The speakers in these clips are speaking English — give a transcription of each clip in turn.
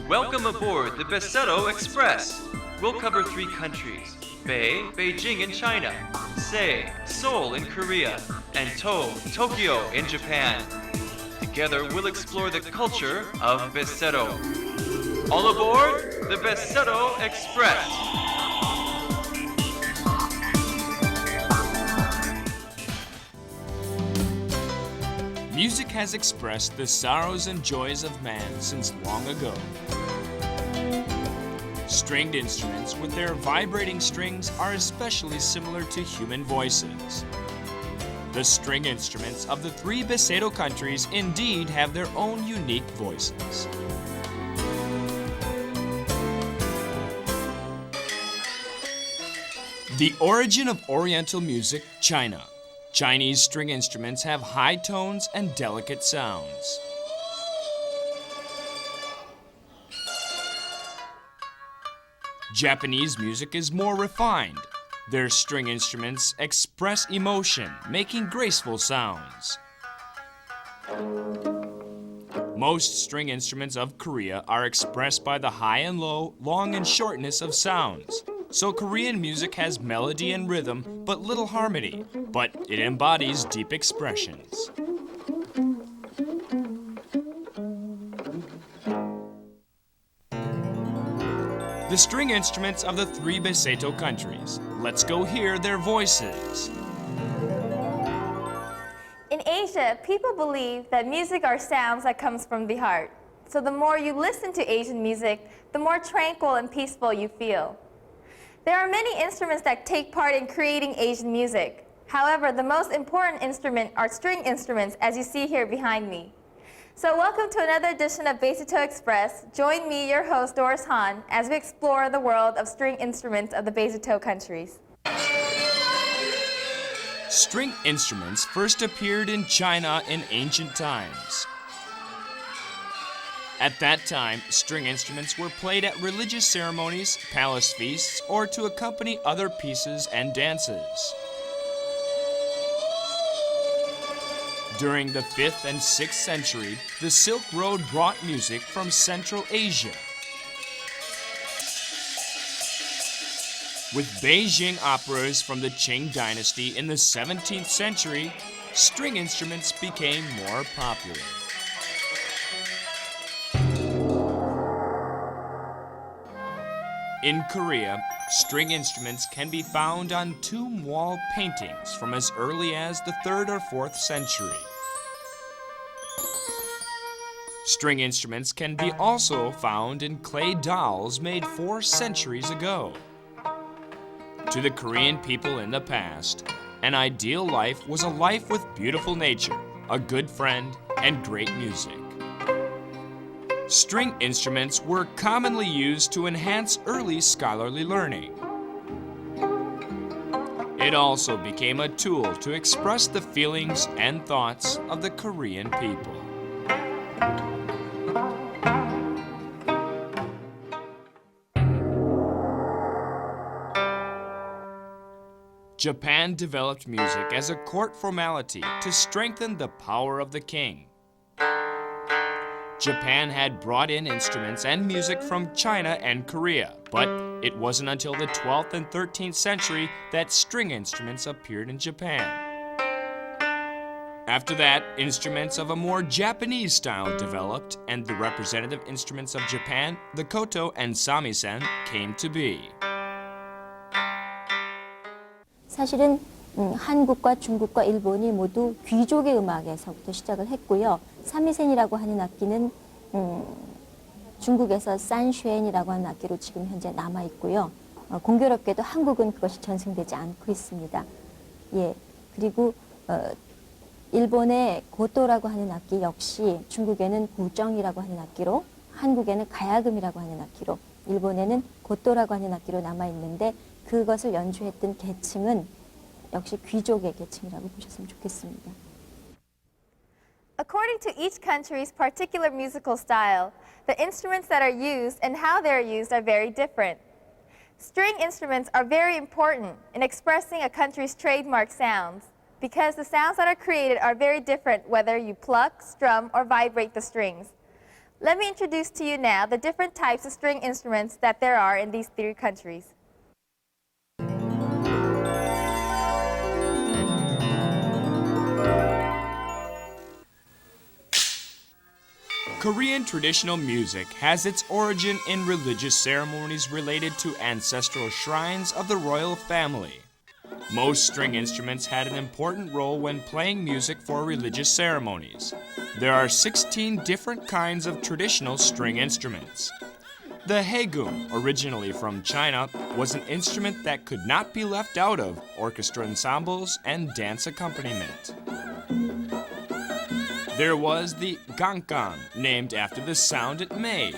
Welcome aboard the BESETO Express. We'll cover 3 countries: Beijing in China, Seoul in Korea, and Tokyo in Japan. Together we'll explore the culture of BESETO. All aboard the BESETO Express! Music has expressed the sorrows and joys of man since long ago. Stringed instruments with their vibrating strings are especially similar to human voices. The string instruments of the 3 BESETO countries indeed have their own unique voices. The origin of Oriental music, China. Chinese string instruments have high tones and delicate sounds. Japanese music is more refined. Their string instruments express emotion, making graceful sounds. Most string instruments of Korea are expressed by the high and low, long and shortness of sounds. So Korean music has melody and rhythm, but little harmony, but it embodies deep expressions. The string instruments of the 3 BESETO countries. Let's go hear their voices. In Asia, people believe that music are sounds that comes from the heart. So the more you listen to Asian music, the more tranquil and peaceful you feel. There are many instruments that take part in creating Asian music. However, the most important instrument are string instruments, as you see here behind me. So welcome to another edition of BESETO Express. Join me, your host, Doris Han, as we explore the world of string instruments of the BESETO countries. String instruments first appeared in China in ancient times. At that time, string instruments were played at religious ceremonies, palace feasts, or to accompany other pieces and dances. During the 5th and 6th century, the Silk Road brought music from Central Asia. With Beijing operas from the Qing dynasty in the 17th century, string instruments became more popular. In Korea, string instruments can be found on tomb wall paintings from as early as the 3rd or 4th century. String instruments can be also found in clay dolls made 4 centuries ago. To the Korean people in the past, an ideal life was a life with beautiful nature, a good friend, and great music. String instruments were commonly used to enhance early scholarly learning. It also became a tool to express the feelings and thoughts of the Korean people. Japan developed music as a court formality to strengthen the power of the king. Japan had brought in instruments and music from China and Korea, but it wasn't until the 12th and 13th century that string instruments appeared in Japan. After that, instruments of a more Japanese style developed, and the representative instruments of Japan, the koto and samisen, came to be. 사실은 한국과 중국과 일본이 모두 귀족의 음악에서부터 시작을 했고요. 삼위센이라고 하는 악기는 중국에서 산슈엔이라고 하는 악기로 지금 현재 남아 있고요. 공교롭게도 한국은 그것이 전승되지 않고 있습니다. 예, 그리고 일본의 고토라고 하는 악기 역시 중국에는 구정이라고 하는 악기로, 한국에는 가야금이라고 하는 악기로, 일본에는 고토라고 하는 악기로 남아 있는데 그것을 연주했던 계층은 역시 귀족의 계층이라고 보셨으면 좋겠습니다. According to each country's particular musical style, the instruments that are used and how they are used are very different. String instruments are very important in expressing a country's trademark sounds because the sounds that are created are very different whether you pluck, strum, or vibrate the strings. Let me introduce to you now the different types of string instruments that there are in these three countries. Korean traditional music has its origin in religious ceremonies related to ancestral shrines of the royal family. Most string instruments had an important role when playing music for religious ceremonies. There are 16 different kinds of traditional string instruments. The haegum, originally from China, was an instrument that could not be left out of orchestra ensembles and dance accompaniment. There was the ganggang, named after the sound it made.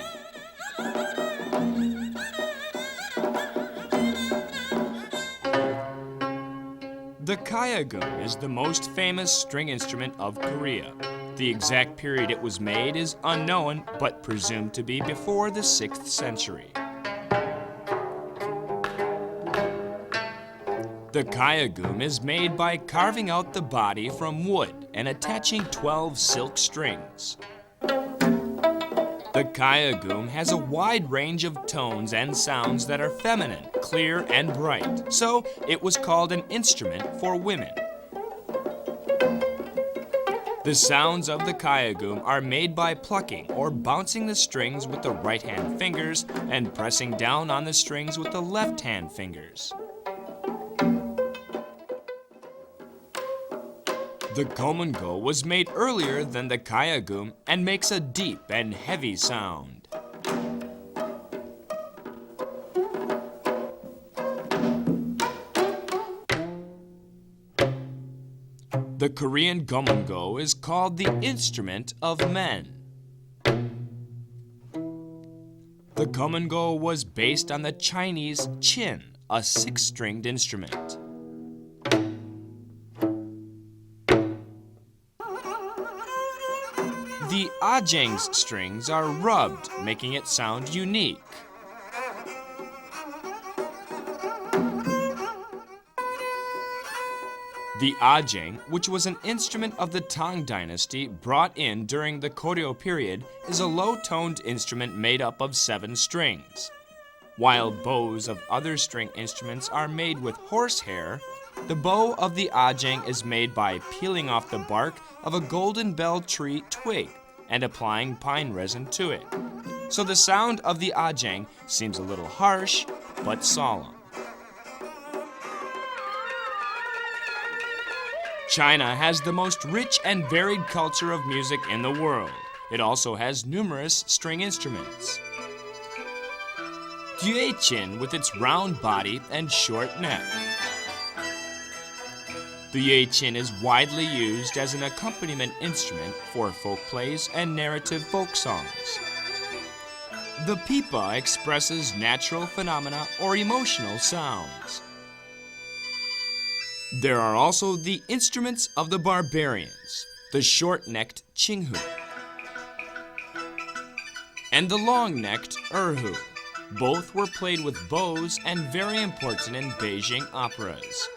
The kayagum is the most famous string instrument of Korea. The exact period it was made is unknown, but presumed to be before the 6th century. The kayagum is made by carving out the body from wood and attaching 12 silk strings. The kayagum has a wide range of tones and sounds that are feminine, clear, and bright, so it was called an instrument for women. The sounds of the kayagum are made by plucking or bouncing the strings with the right-hand fingers and pressing down on the strings with the left-hand fingers. The gomungo was made earlier than the kayagum and makes a deep and heavy sound. The Korean gomungo is called the instrument of men. The gomungo was based on the Chinese chin, a 6-stringed instrument. The ajang's strings are rubbed, making it sound unique. The ajang, which was an instrument of the Tang dynasty brought in during the Koryo period, is a low-toned instrument made up of 7 strings. While bows of other string instruments are made with horsehair, the bow of the ajang is made by peeling off the bark of a golden bell tree twig and applying pine resin to it. So the sound of the ajang seems a little harsh, but solemn. China has the most rich and varied culture of music in the world. It also has numerous string instruments. Yuechin with its round body and short neck. The yuechin is widely used as an accompaniment instrument for folk plays and narrative folk songs. The pipa expresses natural phenomena or emotional sounds. There are also the instruments of the barbarians, the short-necked chinghu, and the long-necked erhu. Both were played with bows and very important in Beijing operas.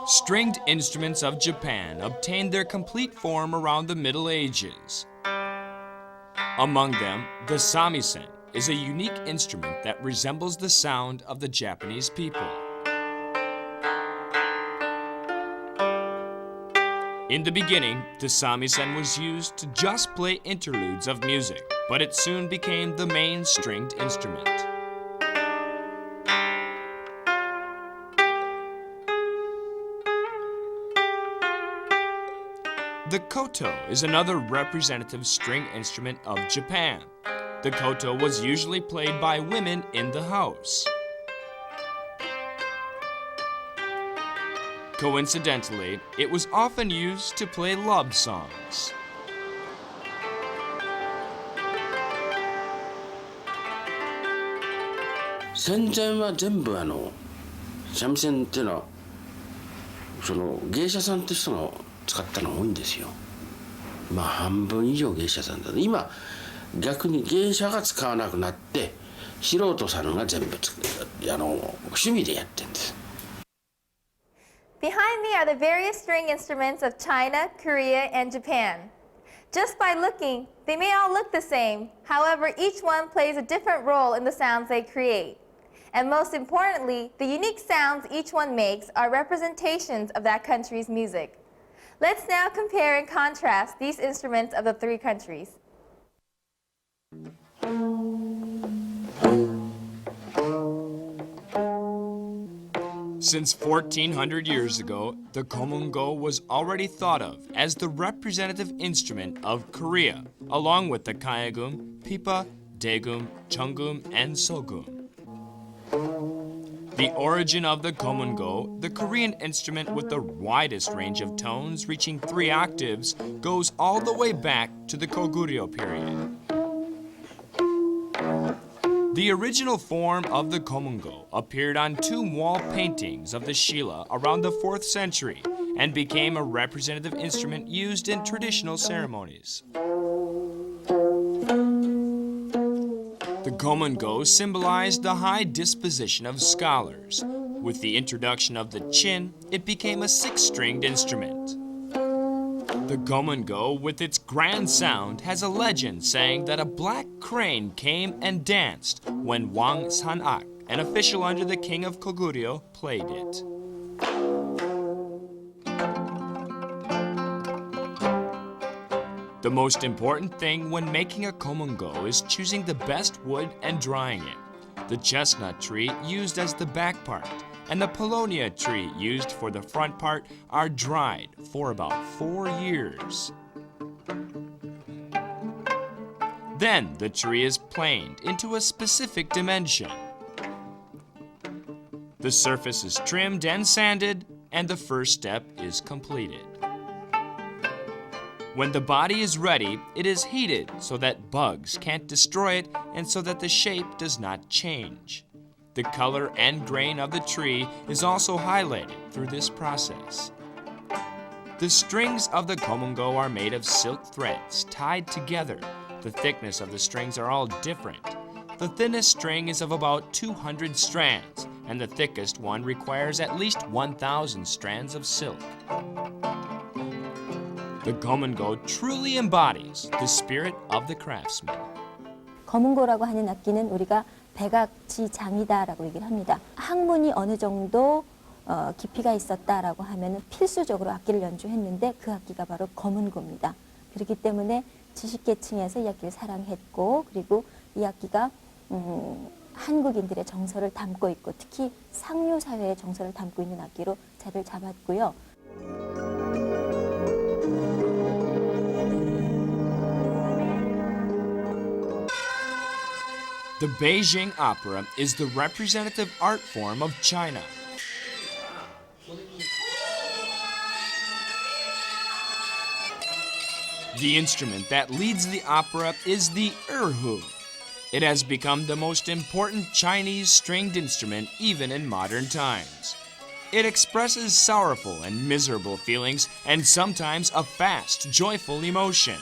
Stringed instruments of Japan obtained their complete form around the Middle Ages. Among them, the samisen is a unique instrument that resembles the sound of the Japanese people. In the beginning, the samisen was used to just play interludes of music, but it soon became the main stringed instrument. The koto is another representative string instrument of Japan. The koto was usually played by women in the house. Coincidentally, it was often used to play love songs.戦前は全部三味線っていうのは芸者さんって人が使ったの多いんですよ。まあ半分以上芸者さんだ。今逆に芸者が使わなくなって素人さんが全部趣味でやってるんです。Behind me are the various string instruments of China, Korea, and Japan. Just by looking, they may all look the same. However, each one plays a different role in the sounds they create. And most importantly, the unique sounds each one makes are representations of that country's music. Let's now compare and contrast these instruments of the three countries. Since 1400 years ago, the komungo was already thought of as the representative instrument of Korea, along with the kayagum, pipa, daegum, cheongum, and sogum. The origin of the komungo, the Korean instrument with the widest range of tones reaching 3 octaves, goes all the way back to the Koguryo period. The original form of the komungo appeared on 2 wall paintings of the Shila around the 4th century and became a representative instrument used in traditional ceremonies. The komungo symbolized the high disposition of scholars. With the introduction of the chin, it became a 6-stringed instrument. The komungo, with its grand sound, has a legend saying that a black crane came and danced when Wang San-ak, an official under the king of Koguryo, played it. The most important thing when making a komungo is choosing the best wood and drying it. The chestnut tree used as the back part and the paulownia tree used for the front part are dried for about 4 years. Then the tree is planed into a specific dimension. The surface is trimmed and sanded, and the first step is completed. When the body is ready, it is heated so that bugs can't destroy it and so that the shape does not change. The color and grain of the tree is also highlighted through this process. The strings of the komungo are made of silk threads tied together. The thickness of the strings are all different. The thinnest string is of about 200 strands, and the thickest one requires at least 1,000 strands of silk. The komungo truly embodies the spirit of the craftsman. 거문고라고 하는 악기는 우리가 백악지장이다라고 얘기를 합니다. 학문이 어느 정도 깊이가 있었다라고 하면 필수적으로 악기를 연주했는데 그 악기가 바로 거문고입니다. 그렇기 때문에 지식계층에서 이 악기를 사랑했고 그리고 이 악기가 한국인들의 정서를 담고 있고 특히 상류 사회의 정서를 담고 있는 악기로 자리를 잡았고요. The Beijing opera is the representative art form of China. The instrument that leads the opera is the erhu. It has become the most important Chinese stringed instrument even in modern times. It expresses sorrowful and miserable feelings and sometimes a fast, joyful emotion.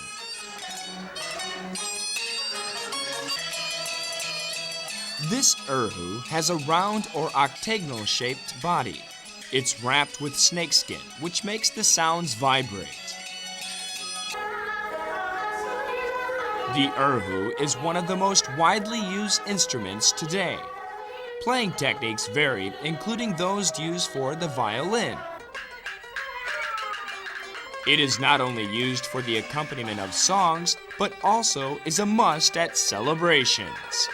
This erhu has a round or octagonal-shaped body. It's wrapped with snakeskin, which makes the sounds vibrate. The erhu is one of the most widely used instruments today. Playing techniques varied, including those used for the violin. It is not only used for the accompaniment of songs, but also is a must at celebrations.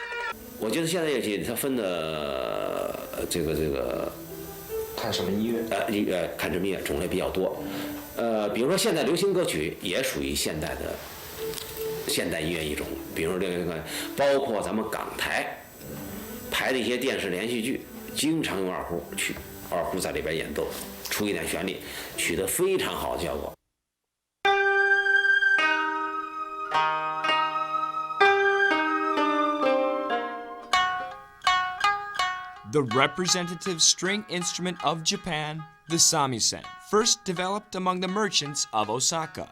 我觉得现在乐器它分的这个看什么音乐？看什么音乐种类比较多。比如说现代流行歌曲也属于现代音乐一种，比如这个包括咱们港台拍的一些电视连续剧，经常用二胡在里边演奏，出一点旋律，取得非常好的效果。The representative string instrument of Japan, the samisen, first developed among the merchants of Osaka.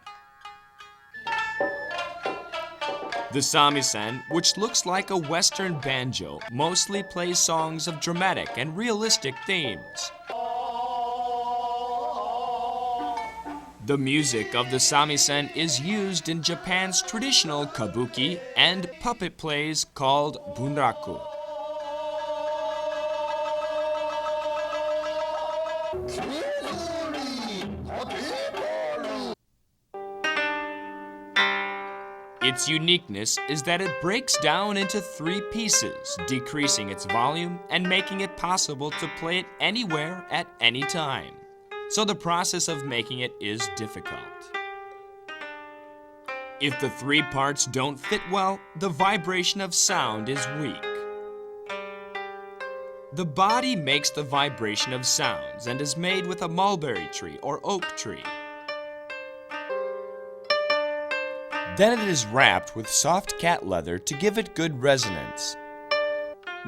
The samisen, which looks like a Western banjo, mostly plays songs of dramatic and realistic themes. The music of the samisen is used in Japan's traditional kabuki and puppet plays called bunraku. Its uniqueness is that it breaks down into 3 pieces, decreasing its volume and making it possible to play it anywhere at any time. So the process of making it is difficult. If the 3 parts don't fit well, the vibration of sound is weak. The body makes the vibration of sounds and is made with a mulberry tree or oak tree. Then it is wrapped with soft cat leather to give it good resonance.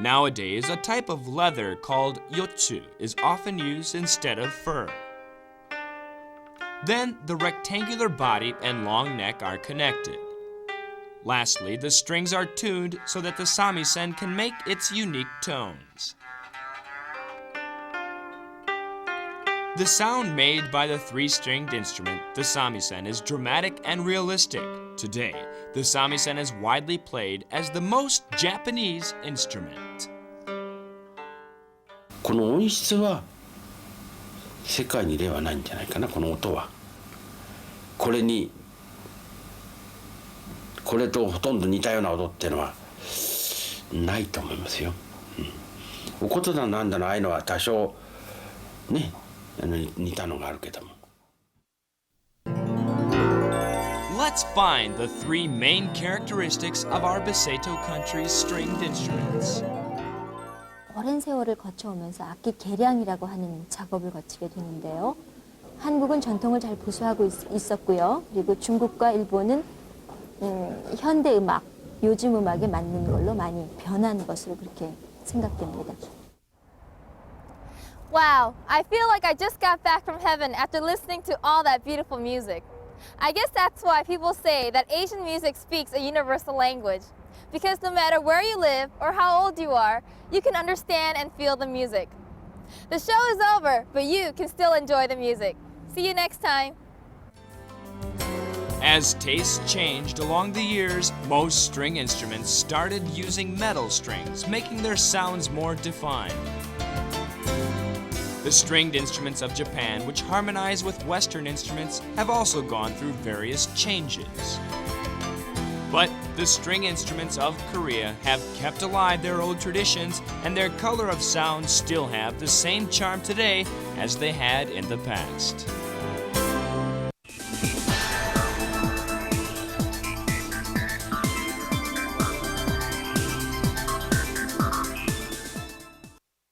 Nowadays, a type of leather called yotsu is often used instead of fur. Then the rectangular body and long neck are connected. Lastly, the strings are tuned so that the samisen can make its unique tones. The sound made by the 3-stringed instrument, the samisen, is dramatic and realistic. Today, the samisen is widely played as the most Japanese instrument. この音質は世界に例はないんじゃないかな、この音は。これとほとんど似たような音っていうのはないと思いますよ。おことだなんだのああいうのは多少ね、似たのがあるけども。Let's find the 3 main characteristics of our BESETO country's stringed instruments. 오랜 세월을 거쳐오면서 악기 개량이라고 하는 작업을 거치게 되는데요. 한국은 전통을 잘 보수하고 있었고요. 그리고 중국과 일본은 현대 음악, 요즘 음악에 맞는 걸로 많이 변한 것으로 그렇게 생각됩니다. Wow, I feel like I just got back from heaven after listening to all that beautiful music. I guess that's why people say that Asian music speaks a universal language. Because no matter where you live or how old you are, you can understand and feel the music. The show is over, but you can still enjoy the music. See you next time. As tastes changed along the years, most string instruments started using metal strings, making their sounds more defined. The stringed instruments of Japan, which harmonize with Western instruments, have also gone through various changes. But the string instruments of Korea have kept alive their old traditions, and their color of sound still have the same charm today as they had in the past.